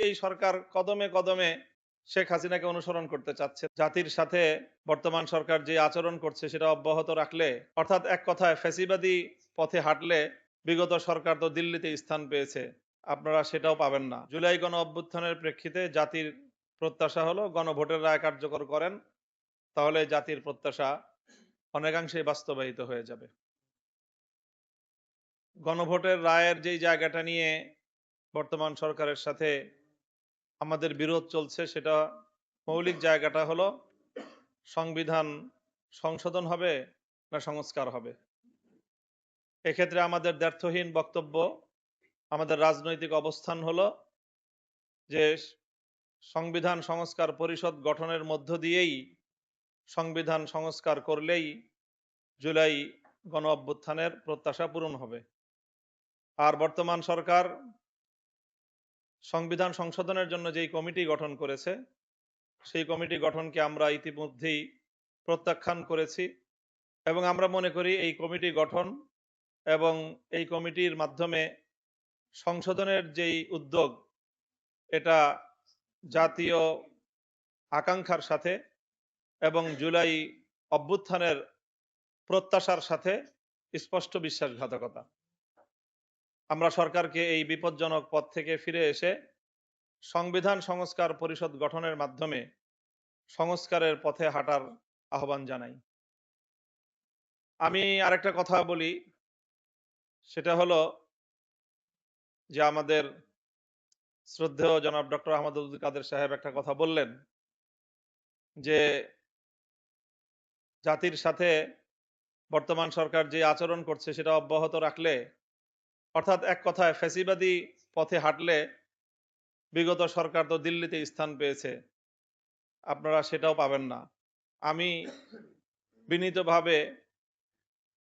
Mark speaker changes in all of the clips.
Speaker 1: এই সরকার কদমে কদমে শেখ হাসিনাকে অনুসরণ করতে চাচ্ছে। জাতির সাথে বর্তমান সরকার যে আচরণ করছে সেটা অব্যাহত রাখলে, অর্থাৎ এক কথায় ফ্যাসিবাদী পথে হাঁটলে বিগত সরকার তো দিল্লিতে স্থান পেয়েছে, আপনারা সেটাও পাবেন না। জুলাই গণ অভ্যুত্থানের প্রেক্ষিতে জাতির প্রত্যাশা হলো গণভোটের রায় কার্যকর করেন, তাহলে জাতির প্রত্যাশা অনেকাংশেই বাস্তবায়িত হয়ে যাবে। গণভোটের রায়ের যেই জায়গাটা নিয়ে বর্তমান সরকারের সাথে আমাদের বিরোধ চলছে, সেটা মৌলিক জায়গাটা হলো সংবিধান সংশোধন হবে না সংস্কার হবে। এক্ষেত্রে আমাদের দ্ব্যর্থহীন বক্তব্য, আমাদের রাজনৈতিক অবস্থান হলো যে সংবিধান সংস্কার পরিষদ গঠনের মধ্য দিয়েই সংবিধান সংস্কার করলেই জুলাই গণ অভ্যুত্থানের প্রত্যাশা পূরণ হবে। আর বর্তমান সরকার সংবিধান সংশোধনের জন্য যেই কমিটি গঠন করেছে, সেই কমিটি গঠনকে আমরা ইতিমধ্যেই প্রত্যাখ্যান করেছি এবং আমরা মনে করি এই কমিটি গঠন এবং এই কমিটির মাধ্যমে সংশোধনের যেই উদ্যোগ, এটা জাতীয় আকাঙ্ক্ষার সাথে এবং জুলাই অভ্যুত্থানের প্রত্যাশার সাথে স্পষ্ট বিশ্বাসঘাতকতা। আমরা সরকারকে এই বিপজ্জনক পথ থেকে ফিরে এসে সংবিধান সংস্কার পরিষদ গঠনের মাধ্যমে সংস্কারের পথে হাঁটার আহ্বান জানাই। আমি আরেকটা কথা বলি, সেটা হলো যে আমাদের শ্রদ্ধেয় জনাব ডক্টর আহমদ আব্দুল কাদের সাহেব একটা কথা বললেন যে জাতির সাথে বর্তমান সরকার যে আচরণ করছে সেটা অব্যাহত রাখলে, অর্থাৎ এক কথায় ফ্যাসিবাদী পথে হাঁটলে বিগত সরকার তো দিল্লিতে স্থান পেয়েছে, আপনারা সেটাও পাবেন না। আমি বিনীতভাবে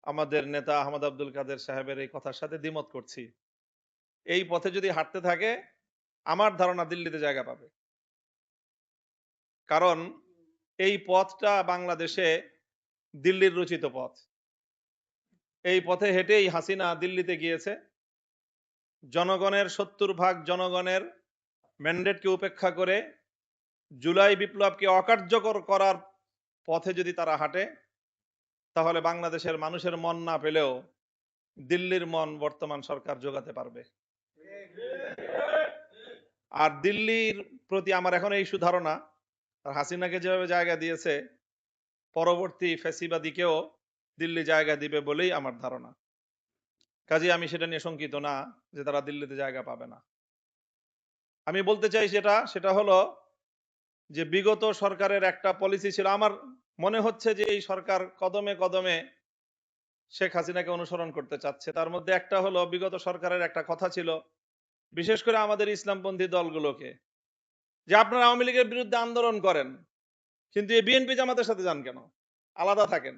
Speaker 1: আমাদের নেতা আহমদ আব্দুল কাদের সাহেবের এই কথার সাথে দ্বিমত করছি। এই পথে যদি হাঁটতে থাকে, আমার ধারণা দিল্লিতে জায়গা পাবে। কারণ এই পথটা বাংলাদেশে দিল্লির রচিত পথ। এই পথে হেঁটেই হাসিনা দিল্লিতে গিয়েছে। জনগণের ৭০% জনগণের ম্যান্ডেটকে উপেক্ষা করে জুলাই বিপ্লবকে অকার্যকর করার পথে যদি তারা হাঁটে, তাহলে বাংলাদেশের মানুষের মন না পেলেও দিল্লির মন বর্তমান সরকার জোগাতে পারবে। আর দিল্লির প্রতি আমার এখন এই সুধারণা, আর হাসিনাকে যেভাবে জায়গা দিয়েছে, পরবর্তী ফ্যাসিবাদীকেও দিল্লি জায়গা দিবে বলেই আমার ধারণা। কাজেই আমি সেটা নিয়ে শঙ্কিত না যে তারা দিল্লিতে জায়গা পাবে না। আমি বলতে চাই সেটা হলো যে বিগত সরকারের একটা পলিসি ছিল, আমার মনে হচ্ছে যে এই সরকার কদমে কদমে শেখ হাসিনাকে অনুসরণ করতে চাচ্ছে। তার মধ্যে একটা হলো, বিগত সরকারের একটা কথা ছিল, বিশেষ করে আমাদের ইসলামপন্থী দলগুলোকে, যে আপনারা আওয়ামী লীগের বিরুদ্ধে আন্দোলন করেন, কিন্তু এই বিএনপি জামাতের সাথে যান কেন, আলাদা থাকেন।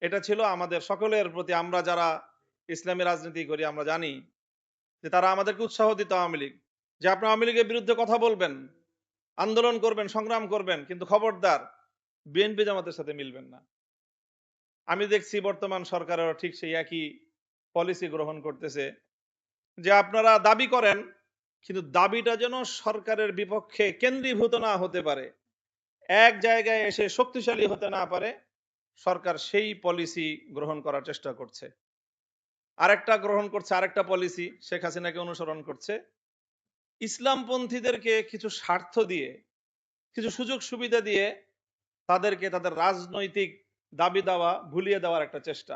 Speaker 1: এটা ছিল আমাদের সকলের প্রতি, আমরা যারা ইসলামী রাজনীতি করি আমরা জানি যে তারা আমাদেরকে উৎসাহ দিত, আওয়ামী লীগ, যে আপনি আওয়ামী লীগের বিরুদ্ধে কথা বলবেন, আন্দোলন করবেন, সংগ্রাম করবেন, কিন্তু খবরদার বিএনপি জামাতের সাথে মিলবেন না। আমি দেখছি বর্তমান সরকারেরও ঠিক সেই একই পলিসি গ্রহণ করতেছে, যে আপনারা দাবি করেন, কিন্তু দাবিটা যেন সরকারের বিপক্ষে কেন্দ্রীভূত না হতে পারে, এক জায়গায় এসে শক্তিশালী হতে না পারে, সরকার সেই পলিসি গ্রহণ করার চেষ্টা করছে। আরেকটা পলিসি শেখ হাসিনাকে অনুসরণ করছে, ইসলামপন্থীদেরকে কিছু স্বার্থ দিয়ে, কিছু সুযোগ সুবিধা দিয়ে তাদেরকে তাদের রাজনৈতিক দাবি দাওয়া ভুলিয়ে দেওয়ার একটা চেষ্টা।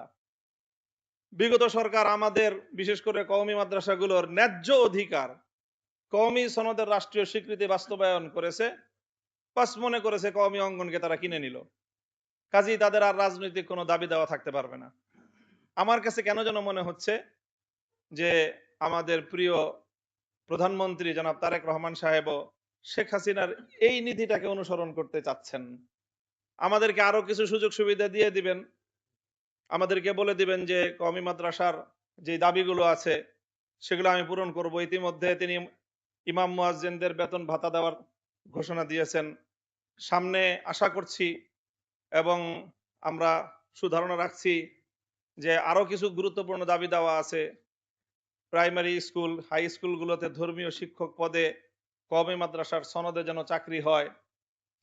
Speaker 1: বিগত সরকার আমাদের বিশেষ করে কওমি মাদ্রাসাগুলোর ন্যায্য অধিকার, কওমি সনদের রাষ্ট্রীয় স্বীকৃতি বাস্তবায়ন করেছে, বাস মনে করেছে কওমি অঙ্গনকে তারা কিনে নিল, কাজেই তাদের আর রাজনৈতিক কোনো দাবি দেওয়া থাকতে পারবে না। আমার কাছে কেন যেন মনে হচ্ছে যে আমাদের প্রিয় প্রধানমন্ত্রী জনাব তারেক রহমান সাহেবও শেখ হাসিনার এই নীতিটাকে অনুসরণ করতে চাচ্ছেন। আমাদেরকে আরো কিছু সুযোগ সুবিধা দিয়ে দিবেন, আমাদেরকে বলে দিবেন যে কওমি মাদ্রাসার যে দাবিগুলো আছে সেগুলো আমি পূরণ করব। ইতিমধ্যে তিনি ইমাম মুয়াজ্জিনদের বেতন ভাতা দেওয়ার ঘোষণা দিয়েছেন। সামনে আশা করছি এবং আমরা সুধারণা রাখছি যে আরো কিছু গুরুত্বপূর্ণ দাবি দেওয়া আছে, প্রাইমারি স্কুল, হাই স্কুলগুলোতে ধর্মীয় শিক্ষক পদে কওমি মাদ্রাসার সনদে যেন চাকরি হয়,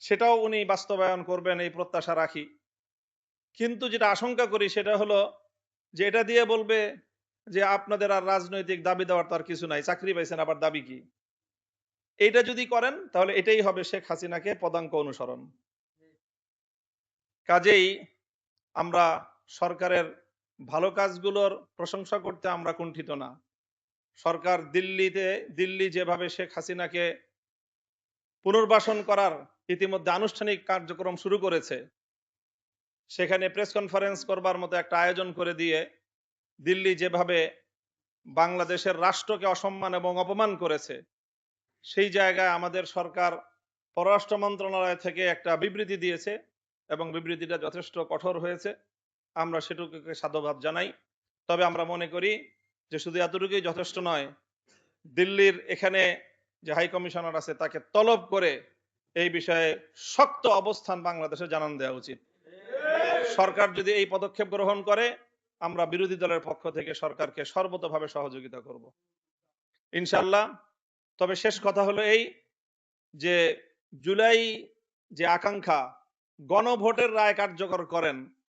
Speaker 1: সেটাও উনি বাস্তবায়ন করবেন এই প্রত্যাশা রাখি। কিন্তু যেটা আশঙ্কা করি সেটা হলো যে এটা দিয়ে বলবে যে আপনাদের আর রাজনৈতিক দাবি দেওয়ার তো আর কিছু নাই, চাকরি পাইছেন আবার দাবি কি? এইটা যদি করেন তাহলে এটাই হবে শেখ হাসিনাকে পদাঙ্ক অনুসরণ। কাজেই আমরা সরকারের ভালো কাজগুলোর প্রশংসা করতে আমরা কুণ্ঠিত না। সরকার দিল্লি যেভাবে শেখ হাসিনাকে পুনর্বাসন করার ইতিমধ্যে আনুষ্ঠানিক কার্যক্রম শুরু করেছে, সেখানে প্রেস কনফারেন্স করবার মতো একটা আয়োজন করে দিয়ে দিল্লি যেভাবে বাংলাদেশের রাষ্ট্রকে অসম্মান এবং অপমান করেছে, সেই জায়গায় আমাদের সরকার পররাষ্ট্র মন্ত্রণালয় থেকে একটা বিবৃতি দিয়েছে এবং বিবৃতিটা যথেষ্ট কঠোর হয়েছে। আমরা সেটুকুকে সাধুবাদ জানাই। তবে আমরা মনে করি যে শুধু এতটুকুই যথেষ্ট নয়, দিল্লির এখানে যে হাই কমিশনার আছে তাকে তলব করে এই বিষয়ে শক্ত অবস্থান বাংলাদেশে জানান দেওয়া উচিত। সরকার যদি এই পদক্ষেপ গ্রহণ করে, আমরা বিরোধী দলের পক্ষ থেকে সরকারকে সর্বতোভাবে সহযোগিতা করব ইনশাল্লাহ। তবে শেষ কথা হলো এই যে জুলাই যে আকাঙ্ক্ষা গণভোটের রায় কার্যকর করেন,